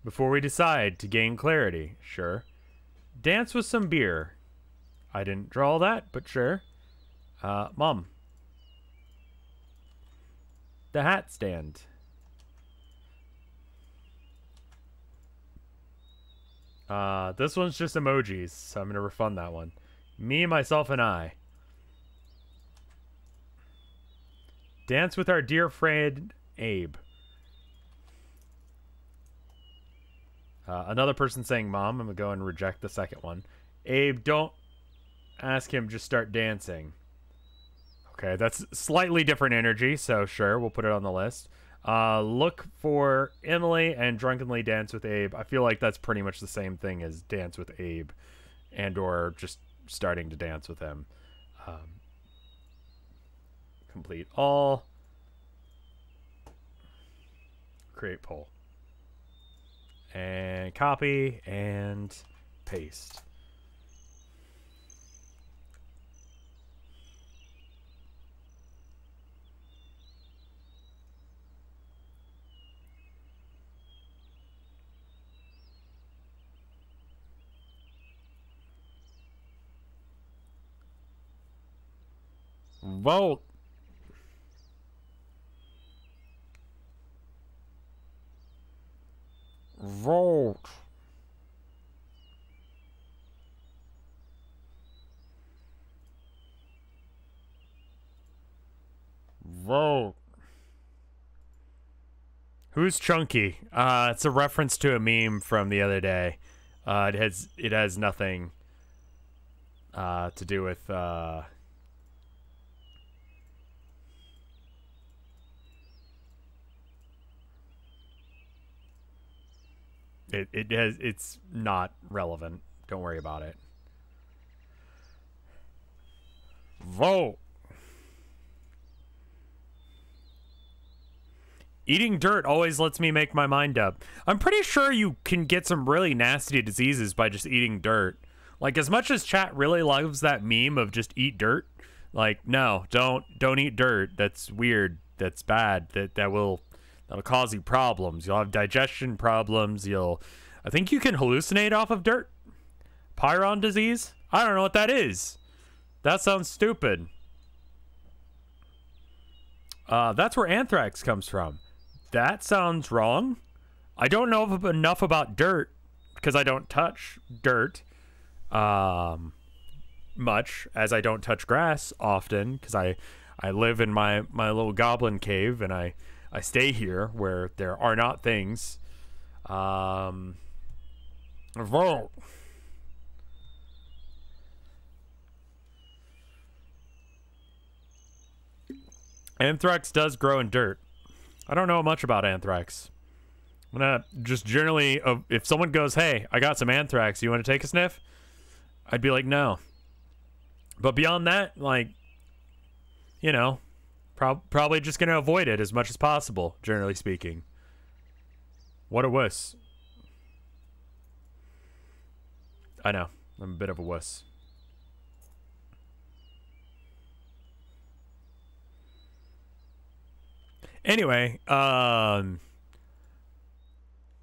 before we decide to gain clarity. Sure. Dance with some beer. I didn't draw that, but sure. Mom. The hat stand. This one's just emojis, so I'm gonna refund that one. Me, myself, and I. Dance with our dear friend Abe. Another person saying mom. I'm gonna go and reject the second one. Abe, don't ask him, just start dancing. Okay, that's slightly different energy, so sure, we'll put it on the list. Look for Emily and drunkenly dance with Abe. I feel like that's pretty much the same thing as dance with Abe, and or just starting to dance with him. Complete all. Create poll. And copy and paste. Vote. Vote. Vote. Who's Chunky? It's a reference to a meme from the other day. It has nothing to do with it's not relevant. Don't worry about it. Vote. Eating dirt always lets me make my mind up. I'm pretty sure you can get some really nasty diseases by just eating dirt. Like, as much as chat really loves that meme of just eat dirt, like, no, don't eat dirt. That's weird. That's bad. That'll cause you problems. You'll have digestion problems. I think you can hallucinate off of dirt. Pyron disease? I don't know what that is. That sounds stupid. That's where anthrax comes from. That sounds wrong. I don't know enough about dirt because I don't touch dirt much, as I don't touch grass often because I live in my little goblin cave, and I stay here where there are not things. Vote. Anthrax does grow in dirt. I don't know much about anthrax. I'm gonna just generally, if someone goes, hey, I got some anthrax, you want to take a sniff? I'd be like, no. But beyond that, like, you know, probably just gonna avoid it as much as possible, generally speaking. What a wuss. I know, I'm a bit of a wuss. Anyway,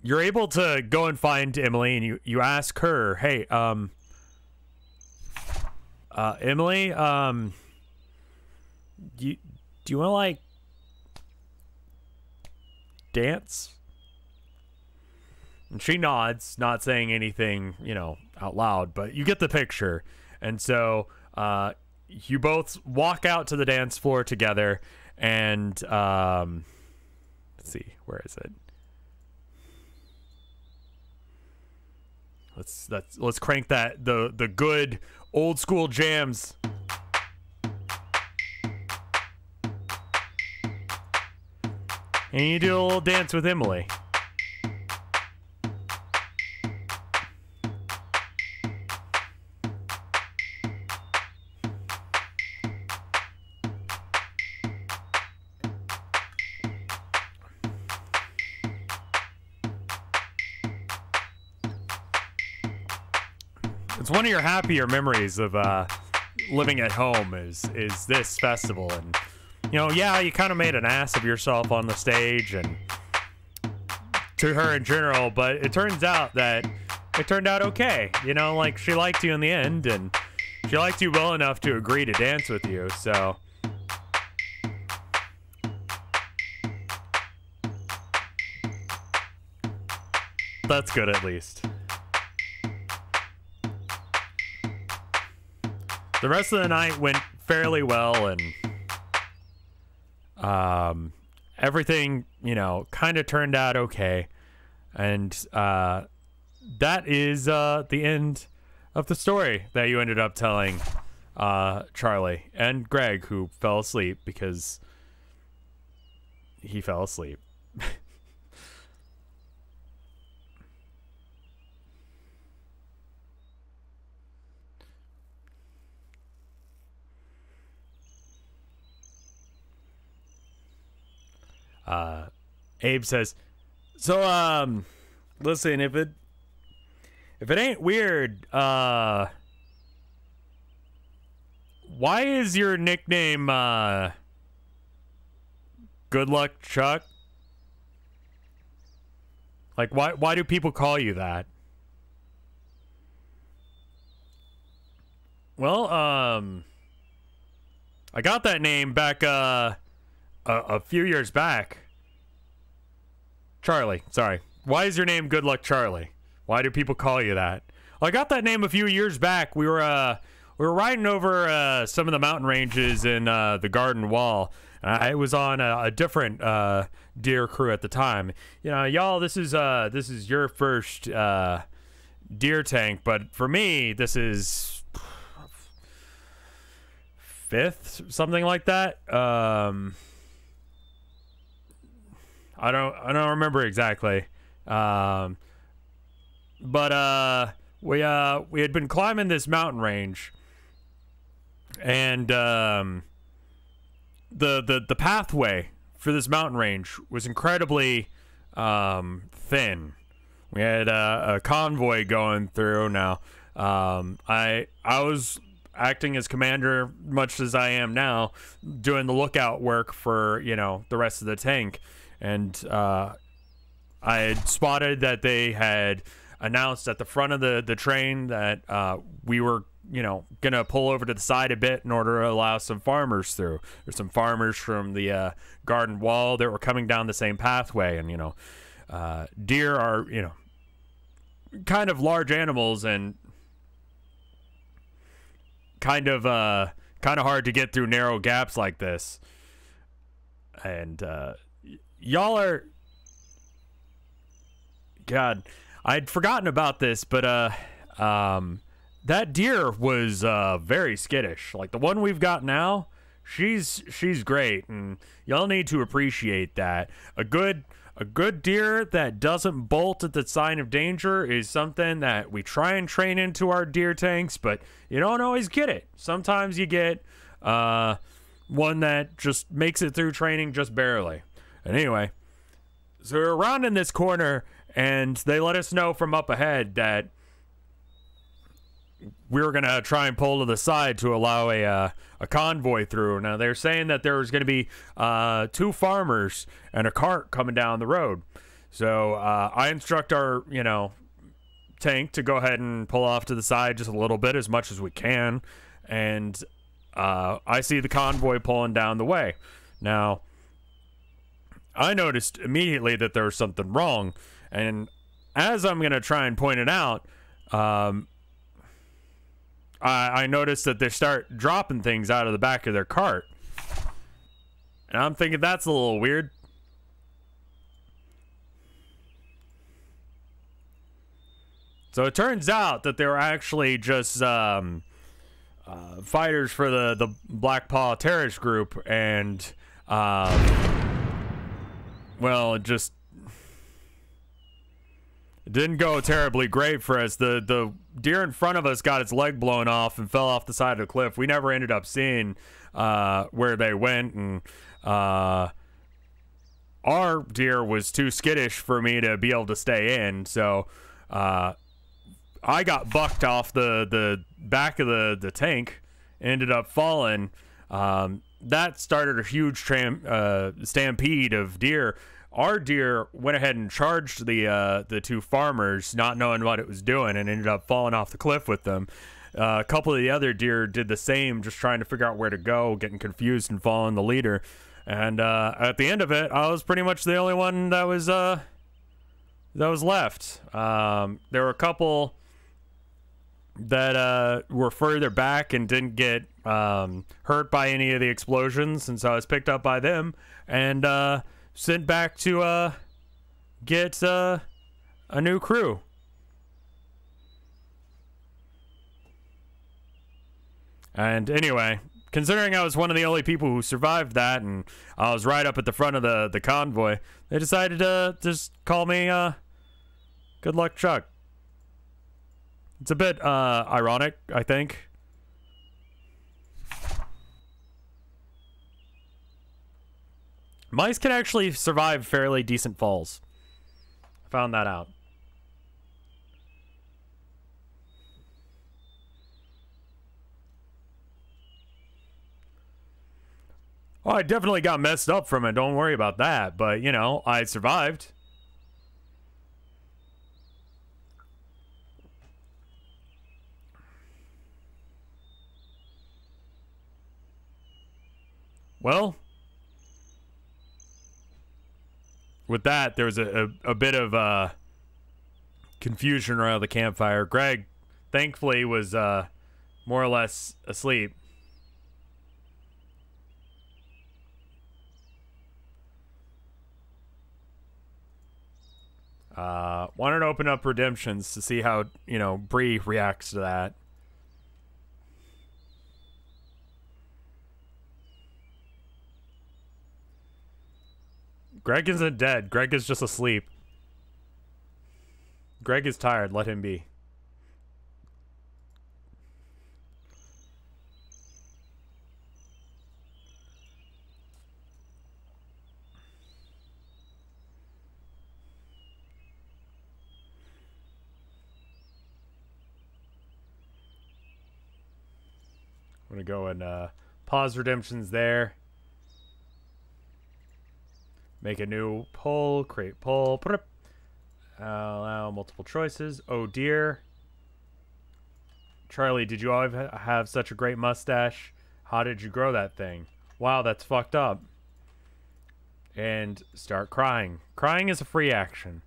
you're able to go and find Emily, and you ask her, hey, Emily, do you want to, like, dance? And she nods, not saying anything, you know, out loud, but you get the picture. And so, you both walk out to the dance floor together. And let's see, where is it? Let's crank the good old school jams. And you do a little dance with Emily. It's one of your happier memories of living at home is this festival. And, you know, yeah, you kind of made an ass of yourself on the stage and to her in general, but it turns out that it turned out okay. You know, like, she liked you in the end, and she liked you well enough to agree to dance with you, so... that's good, at least. The rest of the night went fairly well, and everything, you know, kind of turned out okay. And that is the end of the story that you ended up telling Charlie and Greg, who fell asleep because he fell asleep. Abe says, so, listen, if it ain't weird, why is your nickname, Good Luck Chuck? Like, why do people call you that? Well, I got that name back, a few years back. Charlie, sorry. Why is your name Good Luck Charlie? Why do people call you that? Well, I got that name a few years back. We were riding over some of the mountain ranges in the Garden Wall. I was on a different deer crew at the time. You know, y'all, this is your first deer tank, but for me, this is 5th, something like that. I don't remember exactly. But we had been climbing this mountain range, and the pathway for this mountain range was incredibly thin. We had a convoy going through. Now, I was acting as commander, much as I am now, doing the lookout work for, you know, the rest of the tank, and I had spotted that they had announced at the front of the train that we were, you know, gonna pull over to the side a bit in order to allow some farmers through. There's some farmers from the garden wall that were coming down the same pathway, and, you know, deer are, you know, kind of large animals and kind of hard to get through narrow gaps like this. And y'all are, God, I'd forgotten about this, but that deer was very skittish. Like the one we've got now, she's great, and y'all need to appreciate that. A good deer that doesn't bolt at the sign of danger is something that we try and train into our deer tanks, but you don't always get it. Sometimes you get one that just makes it through training just barely. And anyway, so we're around in this corner, and they let us know from up ahead that we were going to try and pull to the side to allow a convoy through. Now, they're saying that there was going to be 2 farmers and a cart coming down the road. So I instruct our, you know, tank to go ahead and pull off to the side just a little bit, as much as we can. And I see the convoy pulling down the way. Now, I noticed immediately that there was something wrong. And as I'm going to try and point it out, I noticed that they start dropping things out of the back of their cart. And I'm thinking that's a little weird. So it turns out that they were actually just fighters for the Black Paw terrorist group. And, well, it didn't go terribly great for us. The deer in front of us got its leg blown off and fell off the side of the cliff. We never ended up seeing where they went, and our deer was too skittish for me to be able to stay in. So I got bucked off the back of the tank, ended up falling. That started a huge stampede of deer. Our deer went ahead and charged the 2 farmers, not knowing what it was doing, and ended up falling off the cliff with them. A couple of the other deer did the same, just trying to figure out where to go, getting confused and following the leader. And at the end of it, I was pretty much the only one that was left. There were a couple that were further back and didn't get hurt by any of the explosions, and so I was picked up by them and sent back to get a new crew. And anyway, considering I was one of the only people who survived that, and I was right up at the front of the convoy, they decided to just call me Good Luck Chuck. It's a bit ironic, I think. Mice can actually survive fairly decent falls. I found that out. Oh, I definitely got messed up from it. Don't worry about that. But, you know, I survived. Well, with that, there was a bit of confusion around the campfire. Greg, thankfully, was more or less asleep. Wanted to open up redemptions to see how, you know, Bree reacts to that. Greg isn't dead. Greg is just asleep. Greg is tired. Let him be. I'm gonna go and pause redemptions there. Make a new poll, create poll. Allow multiple choices. Oh dear. Charlie, did you always have such a great mustache? How did you grow that thing? Wow, that's fucked up. And start crying. Crying is a free action.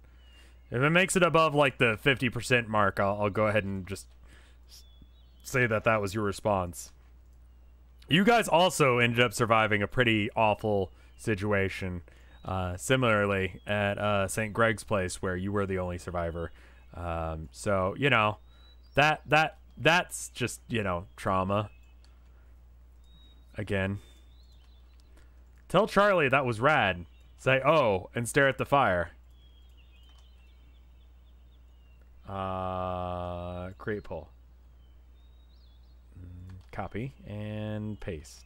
If it makes it above like the 50% mark, I'll go ahead and just say that that was your response. You guys also ended up surviving a pretty awful situation. Similarly at St. Greg's place, where you were the only survivor. So, you know, that's just, you know, trauma. Again. Tell Charlie that was rad. Say, oh, and stare at the fire. Create poll. Copy and paste.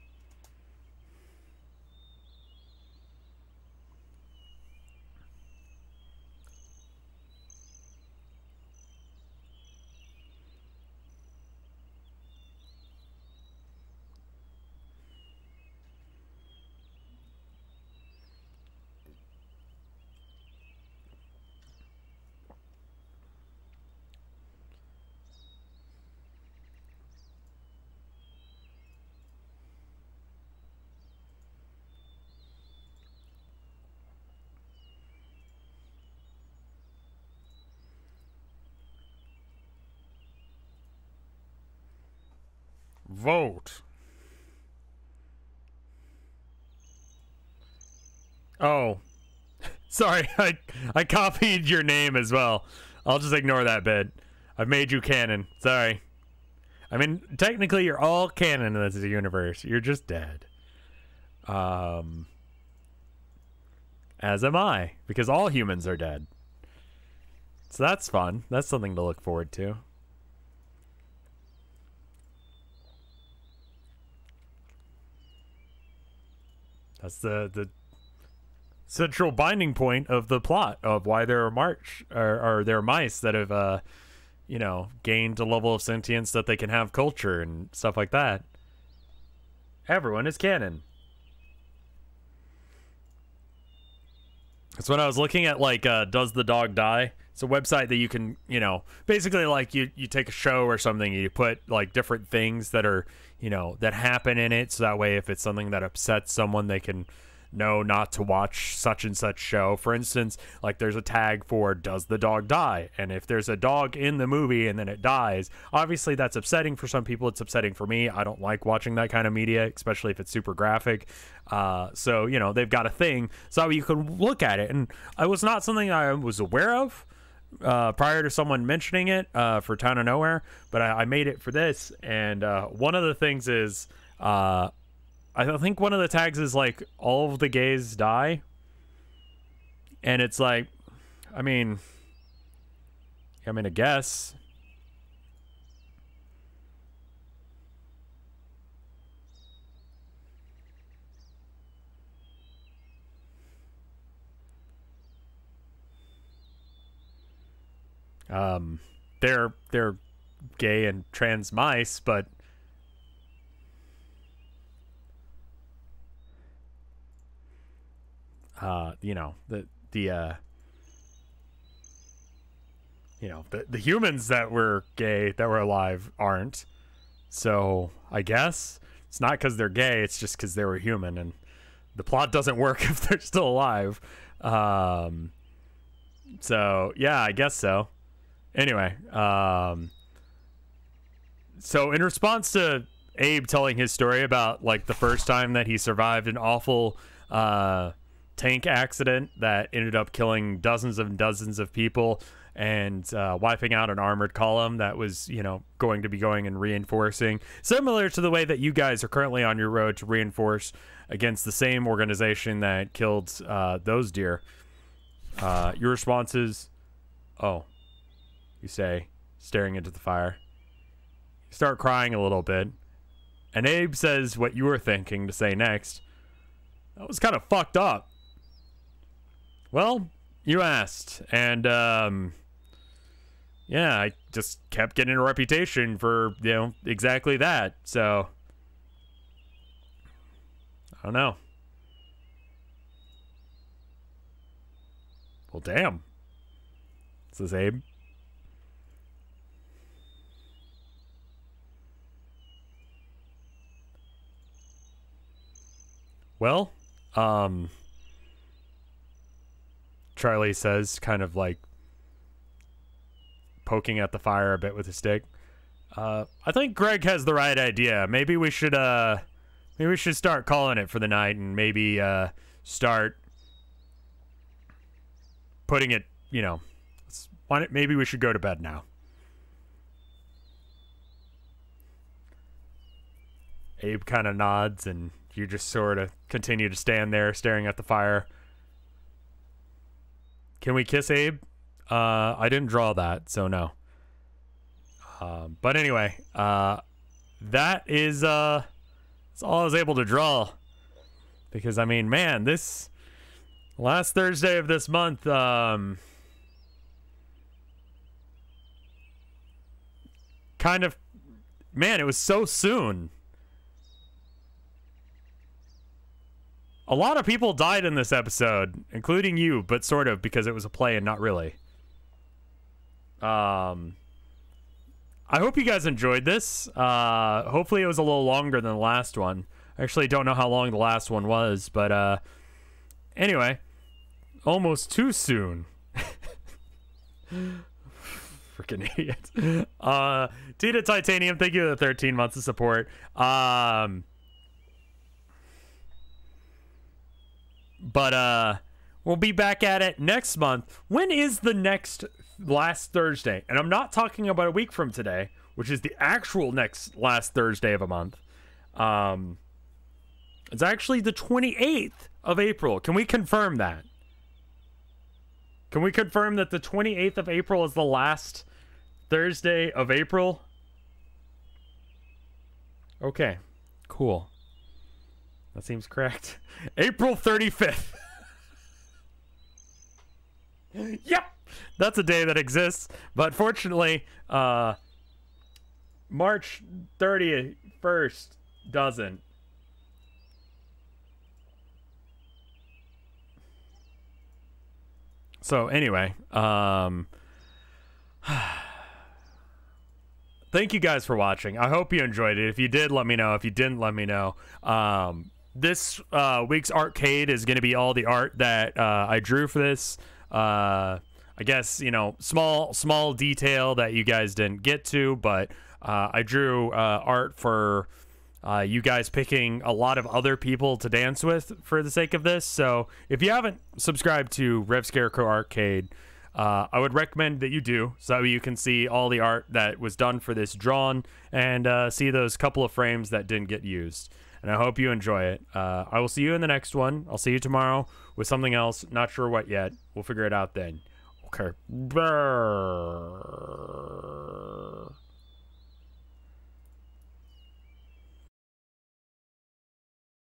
Vote. Oh. Sorry, I copied your name as well. I'll just ignore that bit. I've made you canon. Sorry. I mean, technically you're all canon in this universe. You're just dead. As am I, because all humans are dead. So that's fun. That's something to look forward to. That's the central binding point of the plot of why there are there are mice that have you know, gained a level of sentience that they can have culture and stuff like that. Everyone is canon. That's when I was looking at, like, Does the Dog Die? It's a website that you can, you know, basically, like, you take a show or something and you put, like, different things that are, you know, that happen in it, so that way if it's something that upsets someone, they can know not to watch such and such show. For instance, like, there's a tag for Does the Dog Die? And if there's a dog in the movie and then it dies, obviously that's upsetting for some people. It's upsetting for me. I don't like watching that kind of media, especially if it's super graphic. So, you know, they've got a thing so you can look at it, and it was not something I was aware of prior to someone mentioning it for Town of Nowhere, but I made it for this. And one of the things is I think one of the tags is, like, all of the gays die. And it's like, I mean, I guess. They're gay and trans mice, but you know, the humans that were gay that were alive aren't. So I guess it's not because they're gay, it's just because they were human, and the plot doesn't work if they're still alive. So yeah, I guess so. Anyway, so in response to Abe telling his story about, like, the first time that he survived an awful tank accident that ended up killing dozens and dozens of people and wiping out an armored column that was, you know, going to be going and reinforcing, similar to the way that you guys are currently on your road to reinforce against the same organization that killed those deer. Your response is, oh, you say, staring into the fire. You start crying a little bit, and Abe says what you were thinking to say next. That was kind of fucked up. Well, you asked, and yeah, I just kept getting a reputation for, you know, exactly that, so I don't know. Well, damn, says Abe. Well, Charlie says, kind of like poking at the fire a bit with a stick. I think Greg has the right idea. Maybe we should start calling it for the night, and maybe start putting it, you know, maybe we should go to bed now. Abe kind of nods, and you just sort of continue to stand there staring at the fire. Can we kiss, Abe? I didn't draw that, so no. But anyway, that is that's all I was able to draw. Because, I mean, man, this last Thursday of this month, kind of, man, it was so soon. A lot of people died in this episode, including you, but sort of because it was a play and not really. I hope you guys enjoyed this. Hopefully it was a little longer than the last one. I actually don't know how long the last one was, but anyway, almost too soon. Freaking idiot. Tita Titanium, thank you for the 13 months of support. But we'll be back at it next month. When is the last Thursday? And I'm not talking about a week from today, which is the actual last Thursday of a month. It's actually the 28th of April. Can we confirm that? Can we confirm that the 28th of April is the last Thursday of April? Okay, cool. That seems correct. April 35th. Yep, that's a day that exists. But fortunately, March 31st doesn't. So anyway, thank you guys for watching. I hope you enjoyed it. If you did, let me know. If you didn't, let me know. This week's arcade is going to be all the art that I drew for this. I guess, you know, small detail that you guys didn't get to, but I drew art for you guys picking a lot of other people to dance with for the sake of this. So if you haven't subscribed to RevScarecrow Arcade, I would recommend that you do, so you can see all the art that was done for this drawn and see those couple of frames that didn't get used. And I hope you enjoy it. I will see you in the next one. I'll see you tomorrow with something else. Not sure what yet. We'll figure it out then. Okay. Brrr.